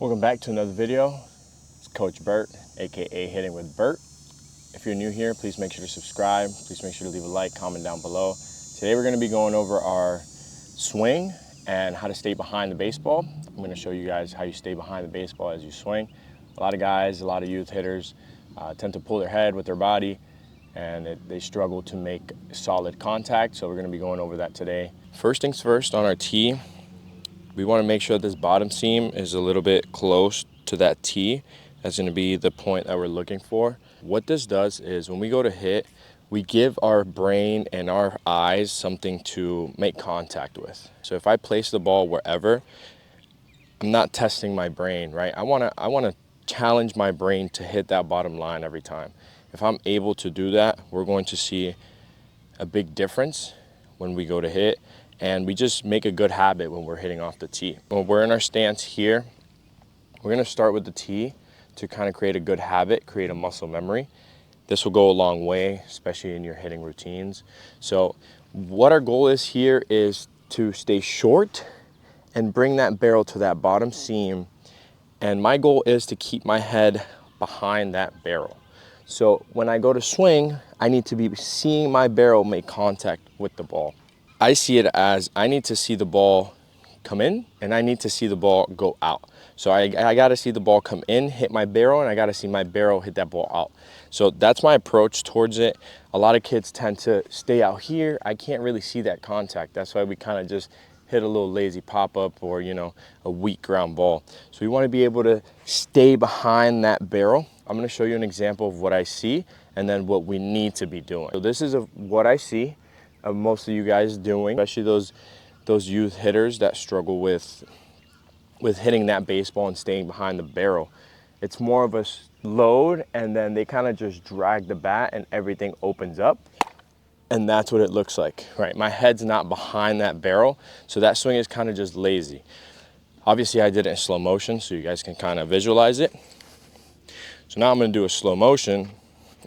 Welcome back to another video. It's Coach Bert, aka Hitting with Bert. If you're new here, please make sure to subscribe. Please make sure to leave a like, comment down below. Today we're going to be going over our swing and how to stay behind the baseball. I'm going to show you guys how you stay behind the baseball as you swing. A lot of guys, a lot of youth hitters tend to pull their head with their body and they struggle to make solid contact. So we're going to be going over that today. First things first, on our tee, we want to make sure this bottom seam is a little bit close to that tee. That's going to be the point that we're looking for. What this does is when we go to hit, we give our brain and our eyes something to make contact with. So if I place the ball wherever, I'm not testing my brain, right? I want to challenge my brain to hit that bottom line every time. If I'm able to do that, we're going to see a big difference when we go to hit. And we just make a good habit when we're hitting off the tee. When we're in our stance here, we're gonna start with the tee to kind of create a good habit, create a muscle memory. This will go a long way, especially in your hitting routines. So what our goal is here is to stay short and bring that barrel to that bottom seam. And my goal is to keep my head behind that barrel. So when I go to swing, I need to be seeing my barrel make contact with the ball. I see it as I need to see the ball come in and I need to see the ball go out. So I got to see the ball come in, hit my barrel, and I got to see my barrel hit that ball out. So that's my approach towards it. A lot of kids tend to stay out here. I can't really see that contact. That's why we kind of just hit a little lazy pop-up or, you know, a weak ground ball. So we want to be able to stay behind that barrel. I'm going to show you an example of what I see and then what we need to be doing. So this is what I see of most of you guys doing, especially those youth hitters that struggle with hitting that baseball and staying behind the barrel. It's more of a load and then they kind of just drag the bat and everything opens up. And that's what it looks like, right? My head's not behind that barrel, so that swing is kind of just lazy. Obviously I did it in slow motion so you guys can kind of visualize it. So now I'm gonna do a slow motion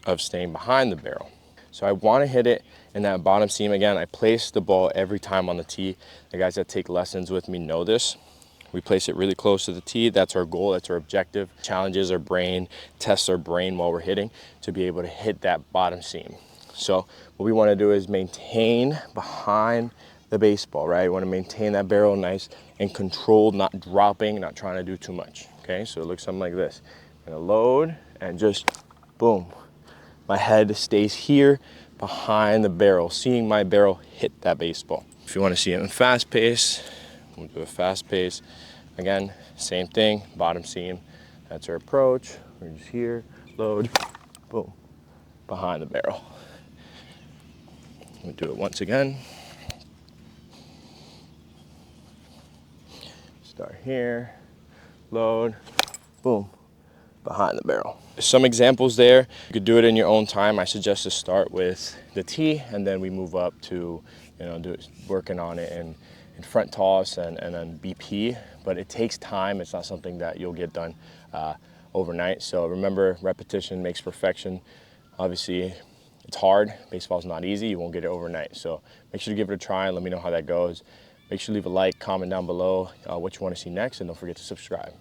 of staying behind the barrel. So I want to hit it in that bottom seam. Again, I place the ball every time on the tee. The guys that take lessons with me know this. We place it really close to the tee. That's our goal, that's our objective. Challenges our brain, tests our brain while we're hitting to be able to hit that bottom seam. So what we want to do is maintain behind the baseball, right? We want to maintain that barrel nice and controlled, not dropping, not trying to do too much. Okay, so it looks something like this. I'm gonna load and just boom. My head stays here behind the barrel, seeing my barrel hit that baseball. If you want to see it in fast pace, we'll do a fast pace. Again, same thing, bottom seam. That's our approach. We're just here, load, boom, behind the barrel. We'll do it once again. Start here, load, boom, behind the barrel. Some examples there. You could do it in your own time. I suggest to start with the tee and then we move up to, you know, working on it in front toss and then BP. But it takes time. It's not something that you'll get done overnight. So remember, repetition makes perfection. Obviously, it's hard. Baseball's not easy. You won't get it overnight. So make sure to give it a try and let me know how that goes. Make sure to leave a like, comment down below what you want to see next, and don't forget to subscribe.